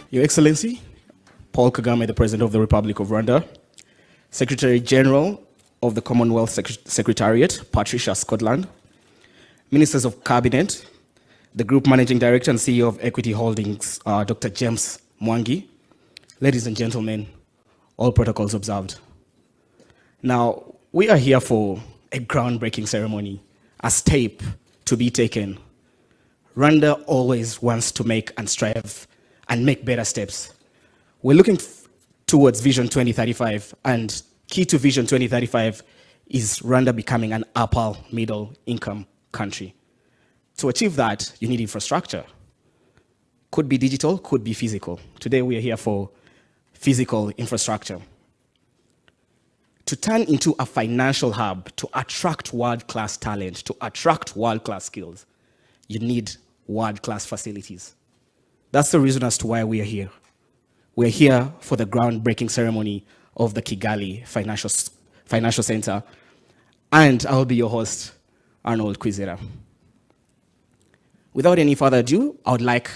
Your Excellency, Paul Kagame, the President of the Republic of Rwanda, Secretary General of the Commonwealth Secretariat, Patricia Scotland, Ministers of Cabinet, the Group Managing Director and CEO of Equity Holdings, Dr. James Mwangi, ladies and gentlemen, all protocols observed. Now, we are here for a groundbreaking ceremony, a step to be taken. Rwanda always wants to make and strive and make better steps. We're looking towards Vision 2035, and key to Vision 2035 is Rwanda becoming an upper middle income country. To achieve that, you need infrastructure. Could be digital, could be physical. Today we are here for physical infrastructure. To turn into a financial hub, to attract world-class talent, to attract world-class skills, you need world-class facilities. That's the reason as to why we are here. We're here for the groundbreaking ceremony of the Kigali Financial Center, and I'll be your host, Arnold Kwizera. Without any further ado, I would like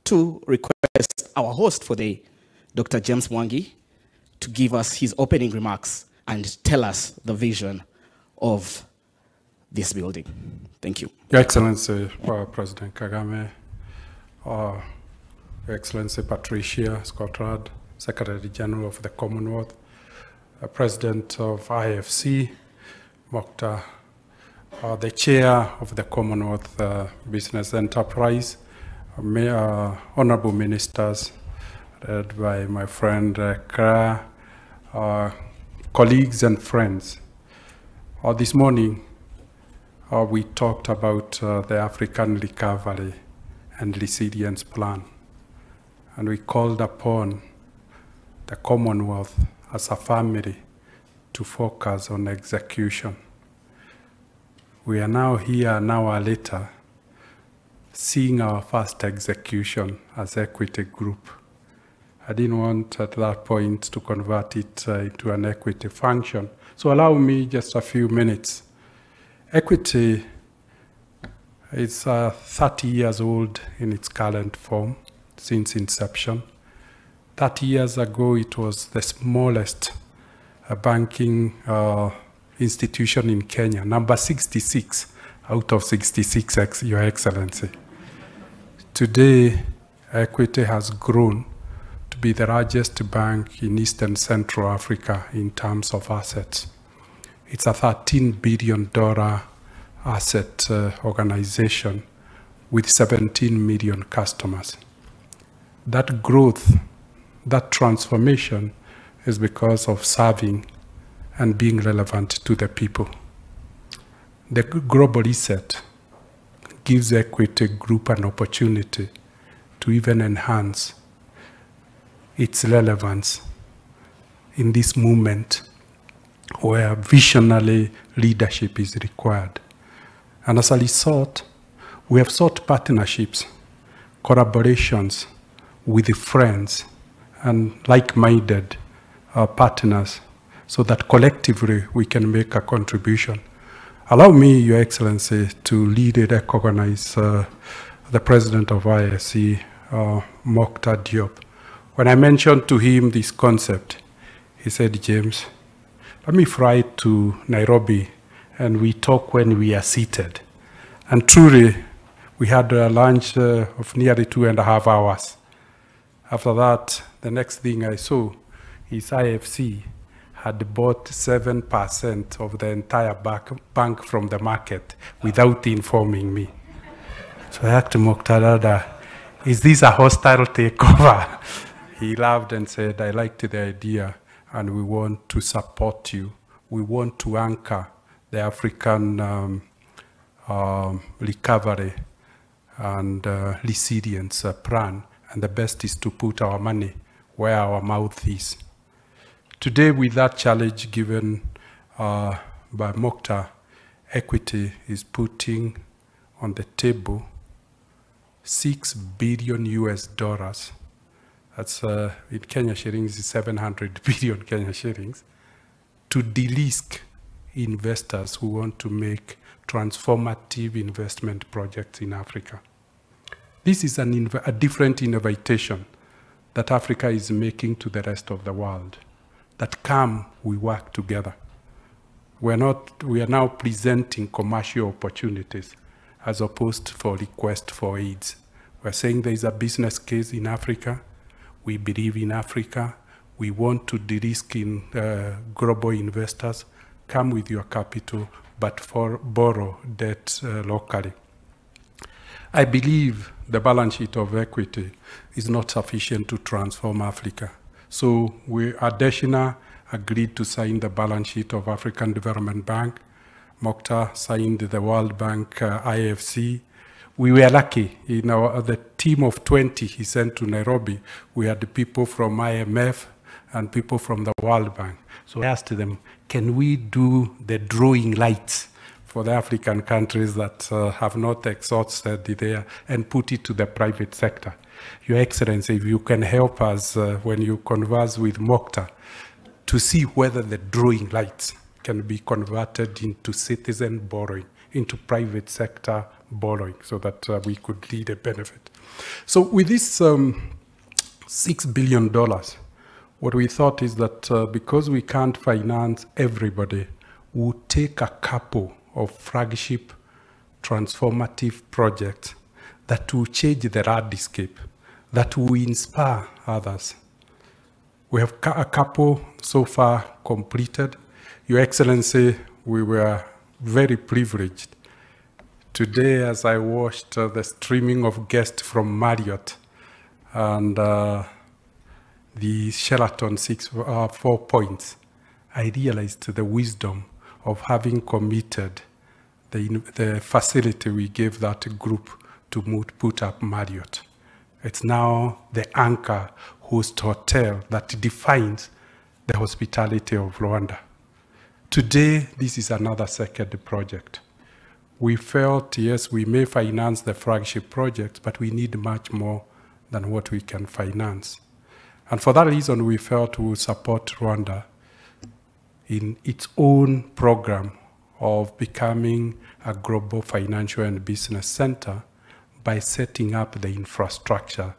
to request our host for the day, Dr. James Mwangi, to give us his opening remarks and tell us the vision of this building. Thank you. Your Excellency, President Kagame, Your Excellency Patricia Scotland, Secretary General of the Commonwealth, President of IFC, Mokhtar, the Chair of the Commonwealth Business Enterprise, Honorable Ministers, led by my friend Kra, colleagues and friends. This morning, we talked about the African Recovery and Resilience Plan, and we called upon the Commonwealth as a family to focus on execution. We are now here an hour later, seeing our first execution as Equity Group. I didn't want at that point to convert it into an equity function. So allow me just a few minutes. Equity is 30 years old in its current form since inception. 30 years ago, it was the smallest banking institution in Kenya, number 66 out of 66, Your Excellency. Today, Equity has grown to be the largest bank in East and Central Africa in terms of assets. It's a $13 billion asset organization with 17 million customers. That growth, that transformation is because of serving and being relevant to the people. The global reset gives Equity Group an opportunity to even enhance its relevance in this movement where visionary leadership is required. And as a result, we have sought partnerships, collaborations with friends and like-minded partners so that collectively we can make a contribution. Allow me, Your Excellency, to lead and recognize the President of ISC, Mokhtar Diop. When I mentioned to him this concept, he said, James, let me fly to Nairobi and we talk when we are seated. And truly, we had a lunch of nearly 2.5 hours. After that, the next thing I saw is IFC had bought 7% of the entire bank from the market without informing me. So I asked Mokhtar, is this a hostile takeover? He laughed and said, I liked the idea and we want to support you. We want to anchor the African recovery and resilience plan. And the best is to put our money where our mouth is. Today, with that challenge given by Mokhtar, Equity is putting on the table $6 billion. That's in Kenya shillings, 700 billion Kenya shillings, to de-risk investors who want to make transformative investment projects in Africa. This is a different invitation that Africa is making to the rest of the world. That come, we work together. We are now presenting commercial opportunities as opposed for request for aids. We're saying there is a business case in Africa. We believe in Africa. We want to de-risk in global investors. Come with your capital, but borrow debt locally. I believe the balance sheet of equity is not sufficient to transform Africa. So Adeshina agreed to sign the balance sheet of African Development Bank. Mokhtar signed the World Bank IFC. We were lucky. The team of 20 he sent to Nairobi, we had people from IMF and people from the World Bank. So I asked them, can we do the drawing rights for the African countries that have not exhausted there and put it to the private sector? Your Excellency, if you can help us when you converse with Mokhtar to see whether the drawing rights can be converted into citizen borrowing, into private sector borrowing, so that we could lead a benefit. So with this $6 billion, what we thought is that because we can't finance everybody, we'll take a couple of flagship transformative projects that will change the landscape, that will inspire others. We have a couple so far completed. Your Excellency, we were very privileged. Today, as I watched the streaming of guests from Marriott and the Sheraton 4 Points, I realized the wisdom of having committed the facility we gave that group to put up Marriott. It's now the anchor host hotel that defines the hospitality of Rwanda. Today, this is another second project. We felt, yes, we may finance the flagship project, but we need much more than what we can finance. And for that reason, we felt we would support Rwanda in its own program of becoming a global financial and business center by setting up the infrastructure.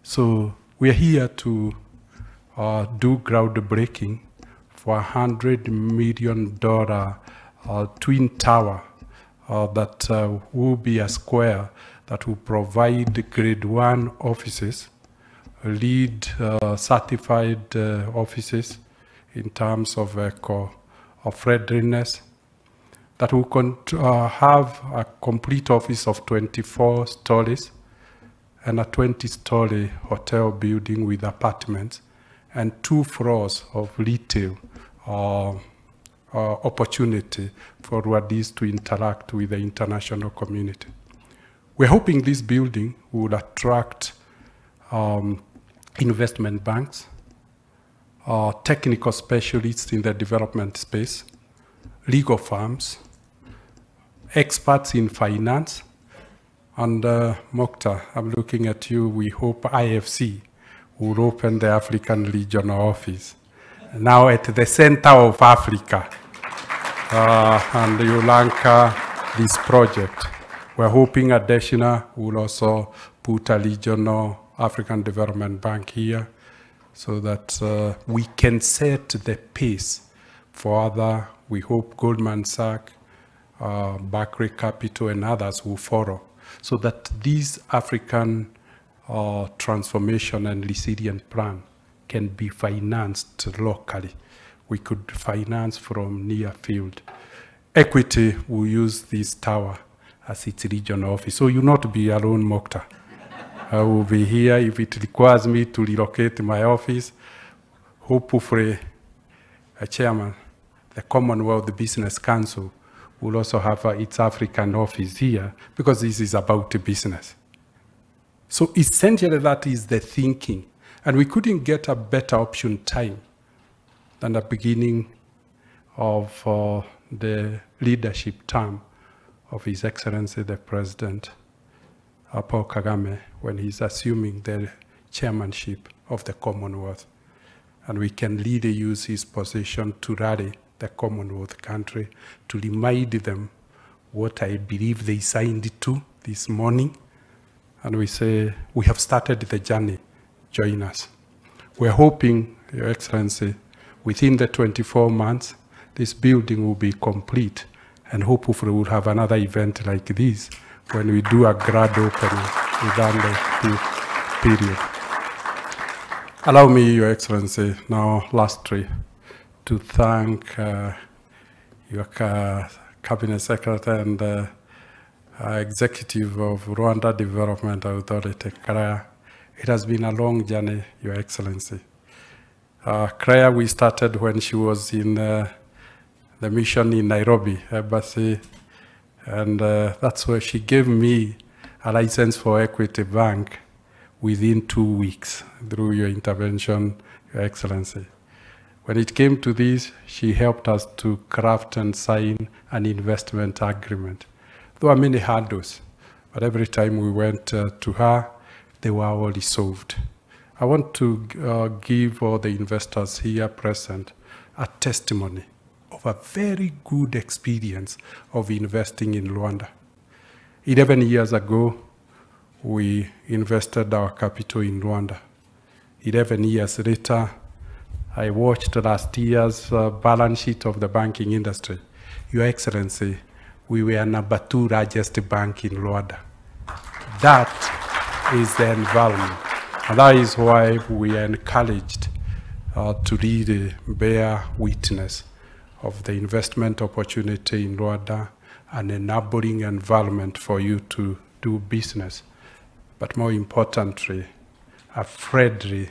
So we're here to do groundbreaking for $100 million twin tower that will be a square that will provide grade 1 offices, lead certified offices in terms of friendliness, that will have a complete office of 24 stories and a 20-story hotel building with apartments and 2 floors of retail opportunity for Rwandese to interact with the international community. We're hoping this building will attract investment banks, technical specialists in the development space, legal firms, experts in finance, and Mokhtar, I'm looking at you. We hope IFC will open the African regional office now at the center of Africa, and you anchor this project. We're hoping Adeshina will also put a regional African Development Bank here so that we can set the pace for other. We hope Goldman Sachs, Barclays Capital, and others will follow, so that this African transformation and resilient plan can be financed locally. We could finance from near field. Equity will use this tower as its regional office. So you'll not be alone, Mokhtar. I will be here if it requires me to relocate my office. Hopefully, a chairman, the Commonwealth Business Council will also have its African office here, because this is about business. So essentially that is the thinking. And we couldn't get a better option time than the beginning of the leadership term of His Excellency the President, Paul Kagame, when he's assuming the chairmanship of the Commonwealth. And we can really use his position to rally the Commonwealth country, to remind them what I believe they signed to this morning. And we say, we have started the journey join us. We're hoping, Your Excellency, within the 24 months, this building will be complete, and hopefully we'll have another event like this when we do a grand opening within the period. Allow me, Your Excellency, now lastly, to thank your Cabinet Secretary and Executive of Rwanda Development Authority, Claire. It has been a long journey, Your Excellency. Claire, we started when she was in the mission in Nairobi, embassy, and that's where she gave me a license for Equity Bank within 2 weeks through your intervention, Your Excellency. When it came to this, she helped us to craft and sign an investment agreement. There were many hurdles, but every time we went to her, they were all resolved. I want to give all the investors here present a testimony of a very good experience of investing in Rwanda. 11 years ago, we invested our capital in Rwanda. 11 years later, I watched last year's balance sheet of the banking industry. Your Excellency, we were number 2 largest bank in Rwanda. That is the environment. And that is why we are encouraged to really bear witness of the investment opportunity in Rwanda, an enabling environment for you to do business. But more importantly, a friendly,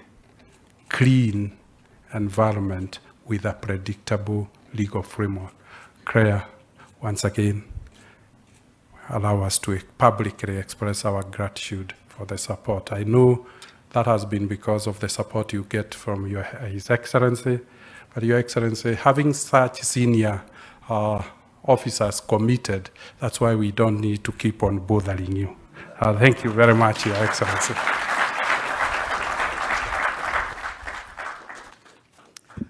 clean environment with a predictable legal framework. Claire, once again, allow us to publicly express our gratitude for the support. I know that has been because of the support you get from His Excellency, but Your Excellency, having such senior officers committed, that's why we don't need to keep on bothering you. Thank you very much, Your Excellency.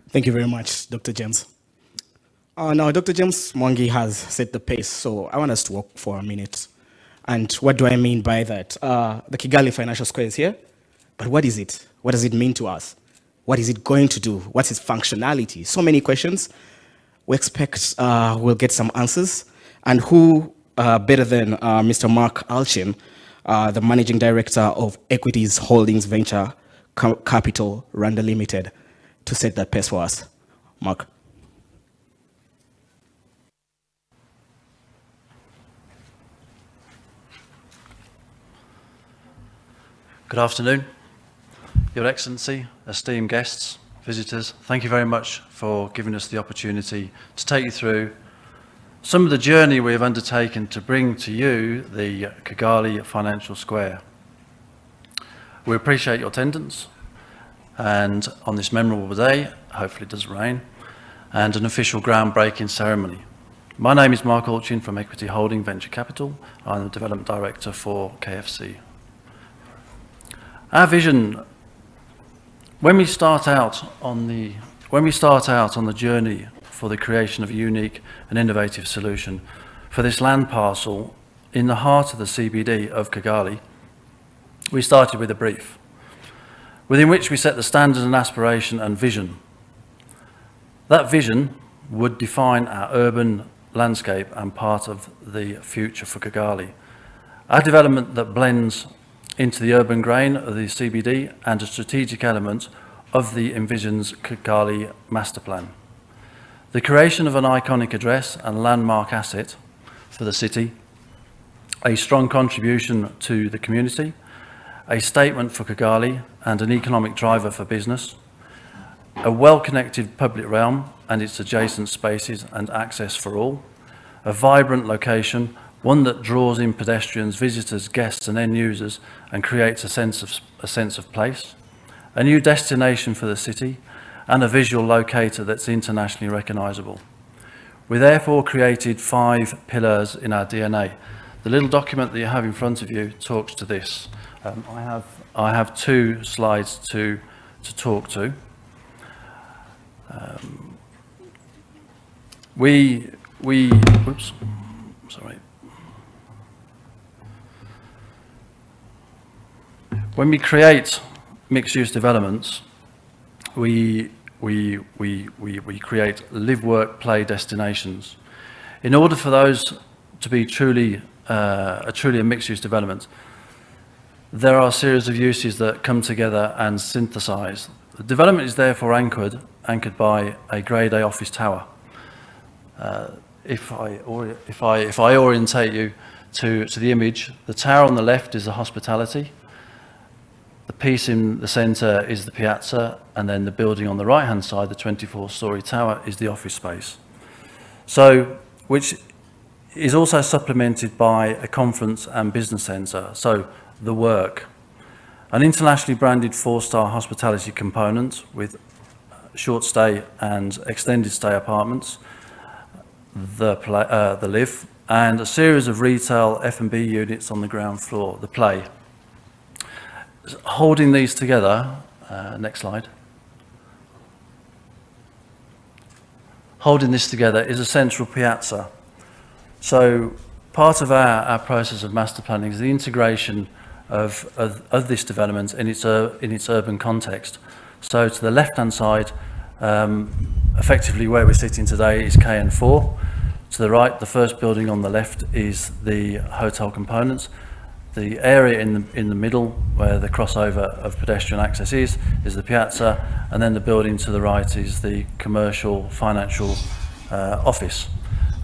Thank you very much, Dr. James. Now, Dr. James Mwangi has set the pace, so I want us to walk for a minute. And what do I mean by that? The Kigali Financial Square is here, but what is it? What does it mean to us? What is it going to do? What's its functionality? So many questions. We expect we'll get some answers. And who better than Mr. Mark Alchin, the Managing Director of Equities Holdings Venture Capital, Rwanda Limited, to set that pace for us. Mark. Good afternoon, Your Excellency, esteemed guests, visitors. Thank you very much for giving us the opportunity to take you through some of the journey we have undertaken to bring to you the Kigali Financial Square. We appreciate your attendance and on this memorable day, hopefully it doesn't rain, and an official groundbreaking ceremony. My name is Mark Alchin from Equity Holding Venture Capital. I'm the Development Director for KFC. Our vision, when we start out on the journey for the creation of a unique and innovative solution for this land parcel in the heart of the CBD of Kigali, we started with a brief, within which we set the standards and aspiration and vision. That vision would define our urban landscape and part of the future for Kigali. Our development that blends into the urban grain of the CBD and a strategic element of the envisions Kigali master plan. The creation of an iconic address and landmark asset for the city, a strong contribution to the community, a statement for Kigali and an economic driver for business, a well-connected public realm and its adjacent spaces and access for all, a vibrant location, one that draws in pedestrians, visitors, guests and end users and creates a sense of place, a new destination for the city and a visual locator that's internationally recognisable. We therefore created 5 pillars in our DNA. The little document that you have in front of you talks to this. I have 2 slides to talk to. Oops, sorry. When we create mixed-use developments, we create live, work, play destinations. In order for those to be truly a mixed-use development, there are a series of uses that come together and synthesize. The development is therefore anchored by a Grade A office tower. If I orientate you to the image, the tower on the left is the hospitality, the piece in the center is the piazza, and then the building on the right-hand side, the 24-story tower, is the office space. So, which is also supplemented by a conference and business center, so the work. An internationally branded 4-star hospitality component with short stay and extended stay apartments, the live, and a series of retail F&B units on the ground floor, the play. Holding these together, next slide. Holding this together is a central piazza. So part of our process of master planning is the integration of this development in its urban context. So to the left-hand side, effectively where we're sitting today is KN4. To the right, the first building on the left is the hotel components. The area in the middle, where the crossover of pedestrian access is the piazza, and then the building to the right is the commercial financial office.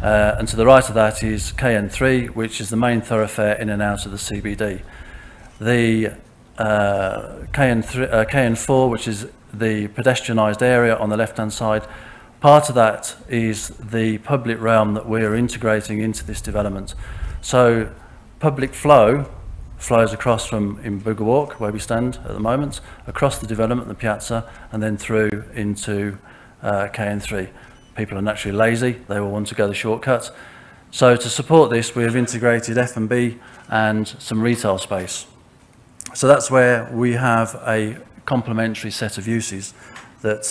And to the right of that is KN3, which is the main thoroughfare in and out of the CBD. The KN4, which is the pedestrianised area on the left-hand side, part of that is the public realm that we're integrating into this development. So public flows across from Imbuga Walk, where we stand at the moment, across the development, the piazza, and then through into KN3. People are naturally lazy, they will want to go the shortcut. So to support this, we have integrated F&B and some retail space. So that's where we have a complementary set of uses that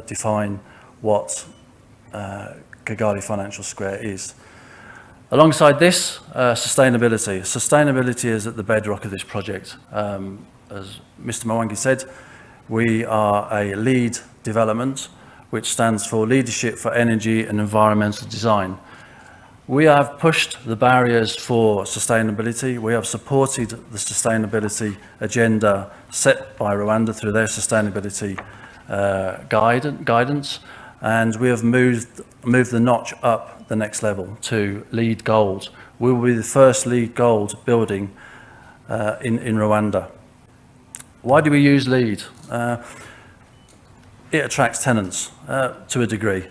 define what Kigali Financial Square is. Alongside this, sustainability. Sustainability is at the bedrock of this project. As Mr. Mwangi said, we are a LEED development, which stands for Leadership for Energy and Environmental Design. We have pushed the barriers for sustainability. We have supported the sustainability agenda set by Rwanda through their sustainability guidance, and we have moved the notch up the next level to LEED Gold. We will be the first LEED Gold building in Rwanda. Why do we use LEED? It attracts tenants to a degree.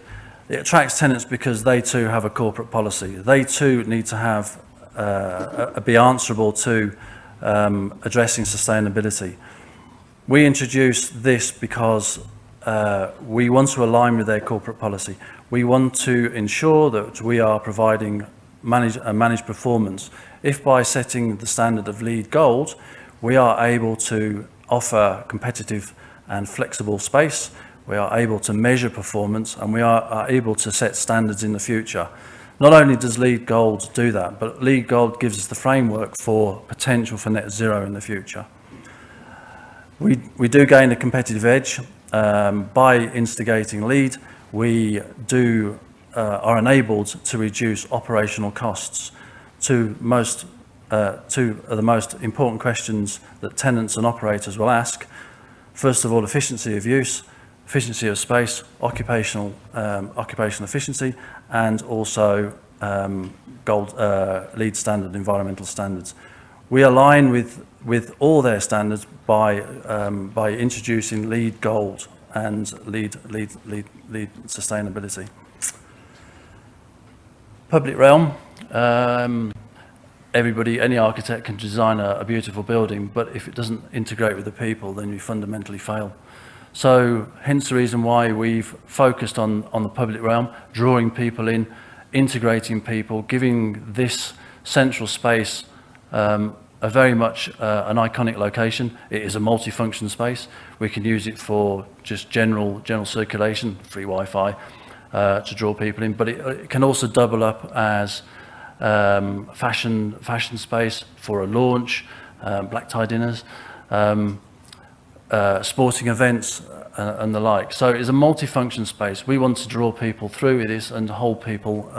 It attracts tenants because they too have a corporate policy. They too need to have be answerable to addressing sustainability. We introduced this because we want to align with their corporate policy. We want to ensure that we are providing managed performance. If by setting the standard of LEED Gold, we are able to offer competitive and flexible space, we are able to measure performance, and we are able to set standards in the future. Not only does LEED Gold do that, but LEED Gold gives us the framework for potential for net zero in the future. We do gain a competitive edge by instigating LEED. We are enabled to reduce operational costs. Two of the most important questions that tenants and operators will ask. First of all, efficiency of use, efficiency of space, occupational efficiency, and also LEED standard, environmental standards. We align with all their standards by introducing LEED Gold and LEED sustainability. Public realm. Everybody, any architect can design a beautiful building, but if it doesn't integrate with the people, then you fundamentally fail. So hence the reason why we've focused on the public realm, drawing people in, integrating people, giving this central space a very much an iconic location. It is a multifunction space. We can use it for just general circulation, free Wi-Fi, to draw people in, but it can also double up as fashion space for a launch, black tie dinners. sporting events and the like. So it's a multifunction space. We want to draw people through this and hold people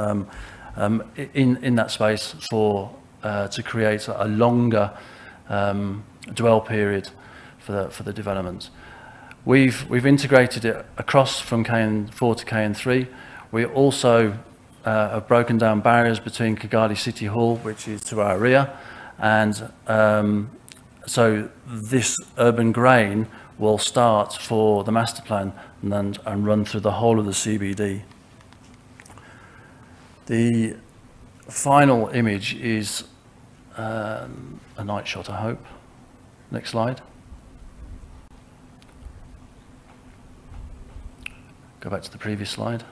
in that space to create a longer dwell period for the development. We've integrated it across from KN4 to KN3. We also have broken down barriers between Kigali City Hall, which is to our rear, and so this urban grain will start for the master plan and run through the whole of the CBD. The final image is a night shot, I hope. Next slide. Go back to the previous slide.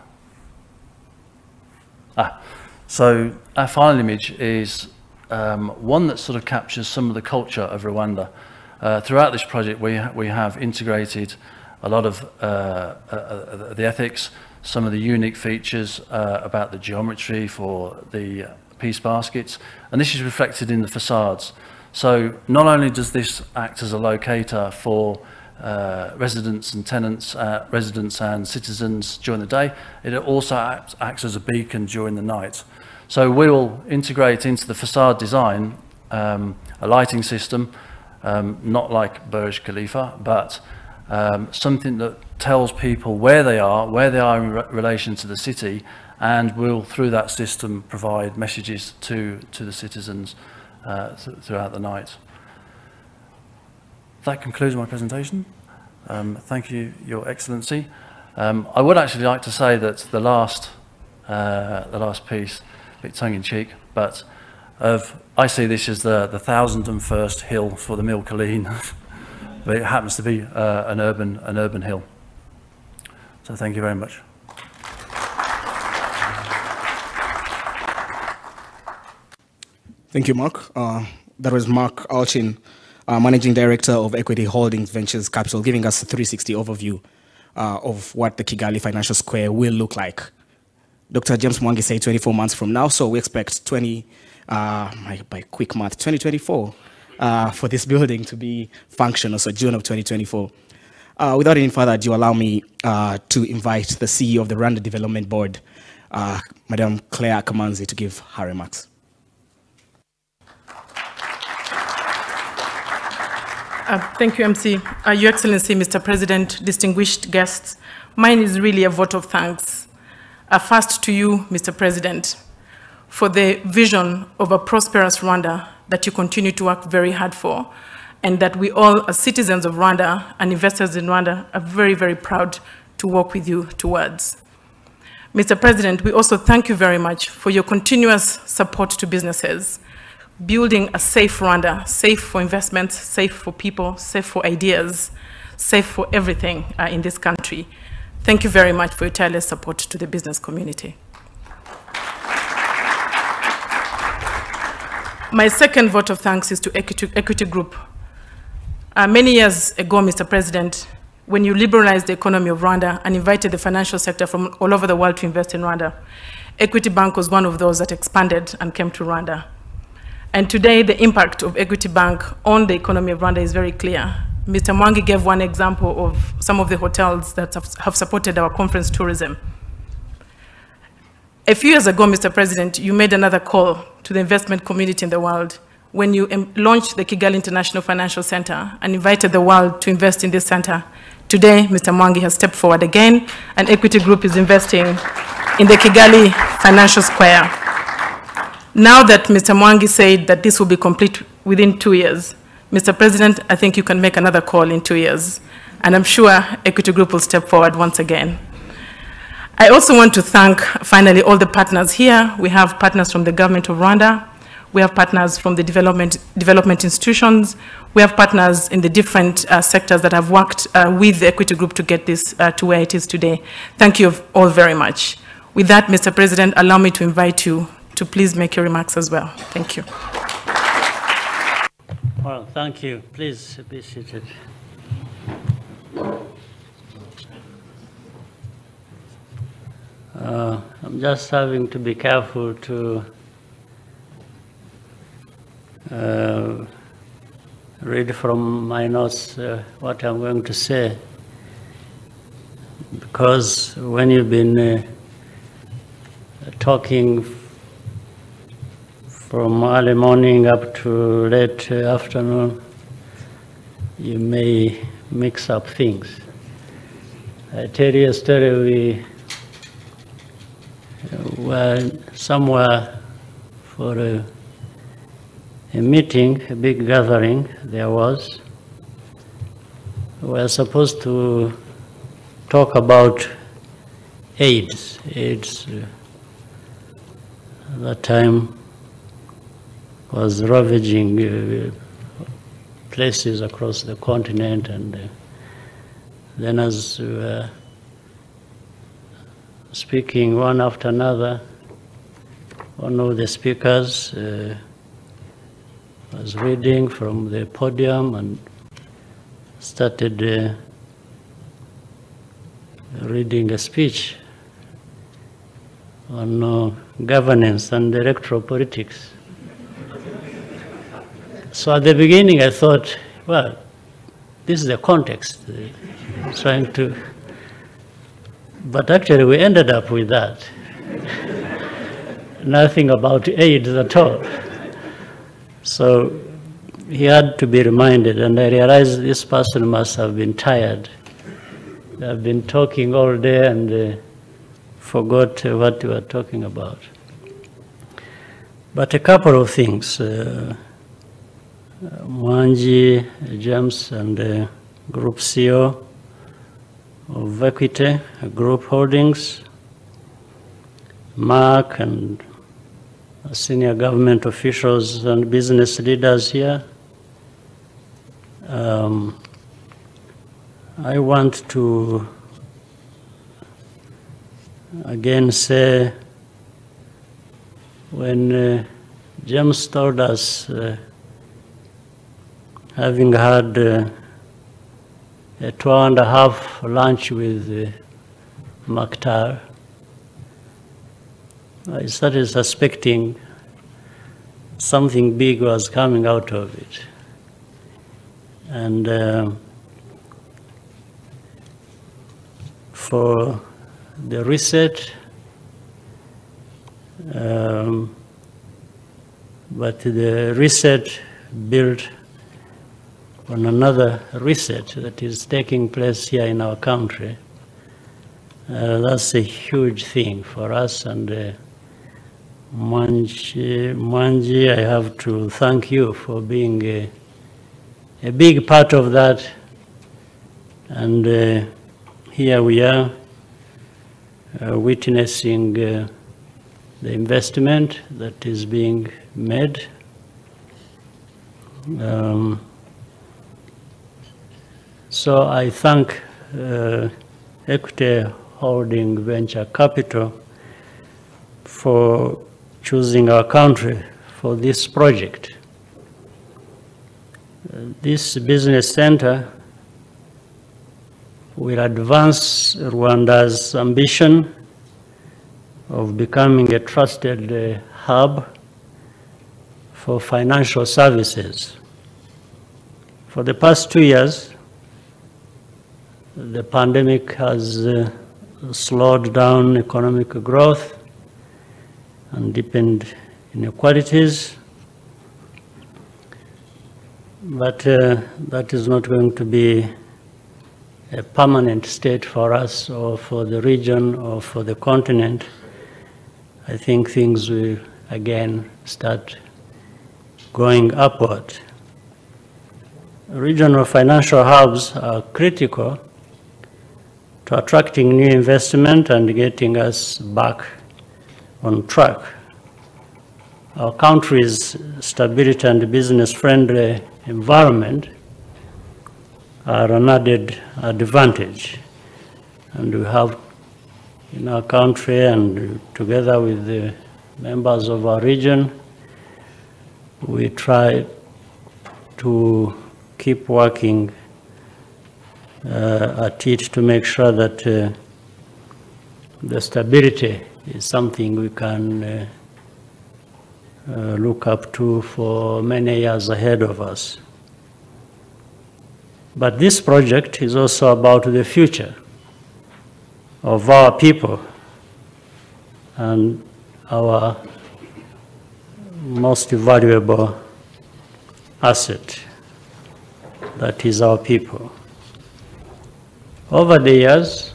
So our final image is one that sort of captures some of the culture of Rwanda. Throughout this project, we have integrated a lot of the ethics, some of the unique features about the geometry for the peace baskets, and this is reflected in the facades. So not only does this act as a locator for residents and tenants, residents and citizens during the day, it also acts as a beacon during the night. So we will integrate into the facade design a lighting system, not like Burj Khalifa, but something that tells people where they are in relation to the city, and will, through that system, provide messages to the citizens throughout the night. That concludes my presentation. Thank you, Your Excellency. I would actually like to say that the last piece, a bit tongue-in-cheek, but I see this as the 1001st hill for the Milkaline, but it happens to be an urban hill. So thank you very much. Thank you, Mark. That was Mark Alchin, Managing Director of Equity Holdings Ventures Capital, giving us a 360 overview of what the Kigali Financial Square will look like. Dr. James Mwangi said 24 months from now, so we expect by quick math, 2024 for this building to be functional, so June of 2024. Without any further ado, allow me to invite the CEO of the Rwanda Development Board, Madam Claire Kamanzi, to give her remarks. Thank you, MC. Your Excellency, Mr. President, distinguished guests, mine is really a vote of thanks. First to you, Mr. President, for the vision of a prosperous Rwanda that you continue to work very hard for, and that we all, as citizens of Rwanda and investors in Rwanda, are very, very proud to work with you towards. Mr. President, we also thank you very much for your continuous support to businesses, building a safe Rwanda, safe for investments, safe for people, safe for ideas, safe for everything in this country. Thank you very much for your tireless support to the business community. My second vote of thanks is to Equity Group. Many years ago, Mr. President, when you liberalized the economy of Rwanda and invited the financial sector from all over the world to invest in Rwanda, Equity Bank was one of those that expanded and came to Rwanda. And today, the impact of Equity Bank on the economy of Rwanda is very clear. Mr. Mwangi gave one example of some of the hotels that have supported our conference tourism. A few years ago, Mr. President, you made another call to the investment community in the world when you launched the Kigali International Financial Center and invited the world to invest in this center. Today, Mr. Mwangi has stepped forward again, and Equity Group is investing in the Kigali Financial Square. Now that Mr. Mwangi said that this will be complete within 2 years, Mr. President, I think you can make another call in 2 years, and I'm sure Equity Group will step forward once again. I also want to thank, finally, all the partners here. We have partners from the government of Rwanda. We have partners from the development institutions. We have partners in the different sectors that have worked with the Equity Group to get this to where it is today. Thank you all very much. With that, Mr. President, allow me to invite you to please make your remarks as well. Thank you. Well, thank you. Please be seated. I'm just having to be careful to read from my notes what I'm going to say, because when you've been talking from early morning up to late afternoon, you may mix up things. I tell you a story. We were somewhere for a meeting, a big gathering there was. We were supposed to talk about AIDS. AIDS at that time was ravaging places across the continent, and then as we were speaking one after another, one of the speakers was reading from the podium and started reading a speech on governance and electoral politics. So at the beginning I thought, well, this is the context, trying to, but actually we ended up with that. Nothing about AIDS at all. So he had to be reminded, and I realized this person must have been tired. They have been talking all day and forgot what we were talking about. But a couple of things. Mwangi, James, and Group CEO of Equity, Group Holdings, Mark and senior government officials and business leaders here. I want to again say, when James told us, having had a 2.5-hour lunch with Maktar, I started suspecting something big was coming out of it. And for the reset, but the reset built on another reset that is taking place here in our country. That's a huge thing for us, and Mwangi, I have to thank you for being a big part of that. And here we are witnessing the investment that is being made. So I thank Equity Holding Venture Capital for choosing our country for this project. This business center will advance Rwanda's ambition of becoming a trusted hub for financial services. For the past 2 years, the pandemic has slowed down economic growth and deepened inequalities. But that is not going to be a permanent state for us or for the region or for the continent. I think things will again start going upward. Regional financial hubs are critical to attracting new investment and getting us back on track. Our country's stability and business-friendly environment are an added advantage. And we have in our country, and together with the members of our region, we try to keep working at it to make sure that the stability is something we can look up to for many years ahead of us. But this project is also about the future of our people and our most valuable asset, that is our people. Over the years,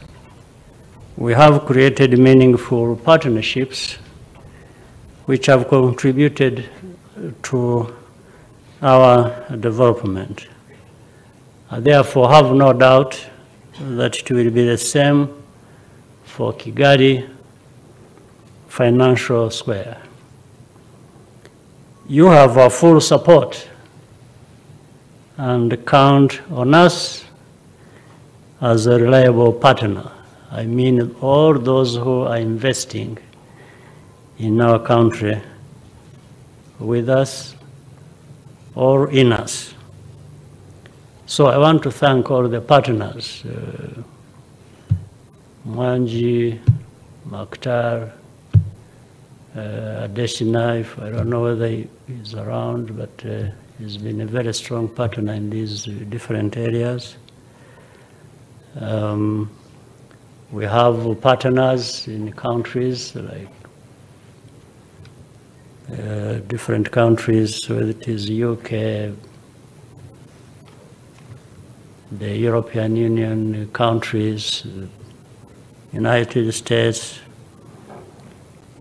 we have created meaningful partnerships which have contributed to our development. I therefore have no doubt that it will be the same for Kigali Financial Square. You have our full support and count on us as a reliable partner. I mean all those who are investing in our country with us or in us. So I want to thank all the partners, Mwangi, Maktar, Adeshina, I don't know whether he is around, but he's been a very strong partner in these different areas. We have partners in countries like different countries, whether it is UK, the European Union countries, United States.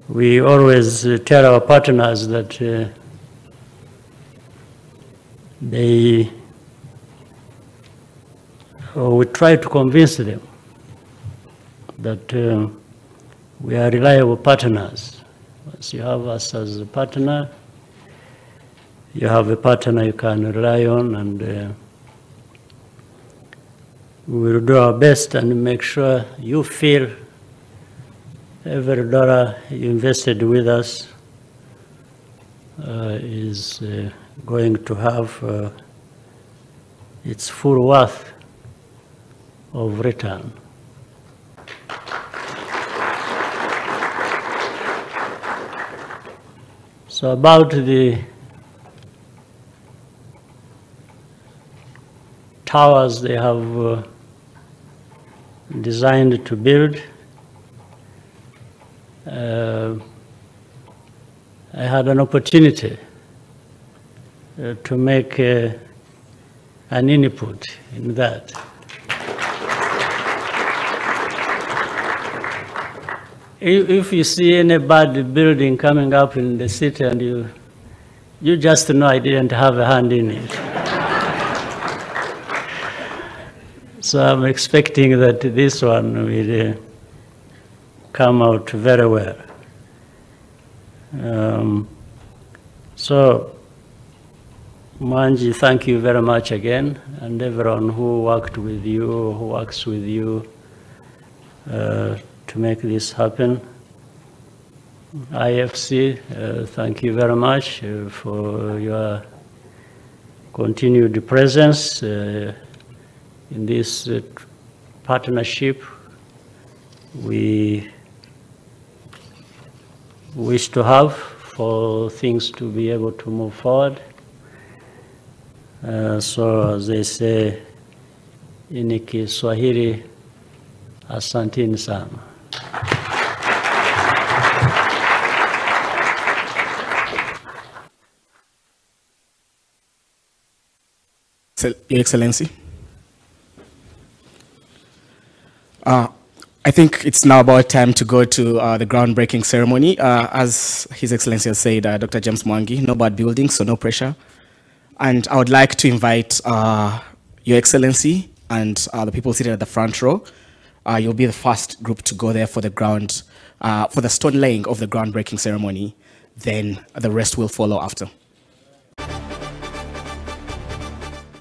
We always tell our partners that we try to convince them that we are reliable partners. Once you have us as a partner, you have a partner you can rely on, and we will do our best and make sure you feel every dollar you invested with us is going to have its full worth of return. So about the towers they have designed to build, I had an opportunity to make an input in that. If you see any bad building coming up in the city and you just know I didn't have a hand in it. So I'm expecting that this one will come out very well. So, Manji, thank you very much again, and everyone who worked with you, who works with you to make this happen. IFC, thank you very much for your continued presence in this partnership. We wish to have for things to be able to move forward. So as they say in Kiswahili, asanteni sana. Your Excellency. I think it's now about time to go to the groundbreaking ceremony. As His Excellency has said, Dr. James Mwangi, no bad buildings, so no pressure. And I would like to invite Your Excellency and the people seated at the front row. You'll be the first group to go there for the stone laying of the groundbreaking ceremony. Then the rest will follow after.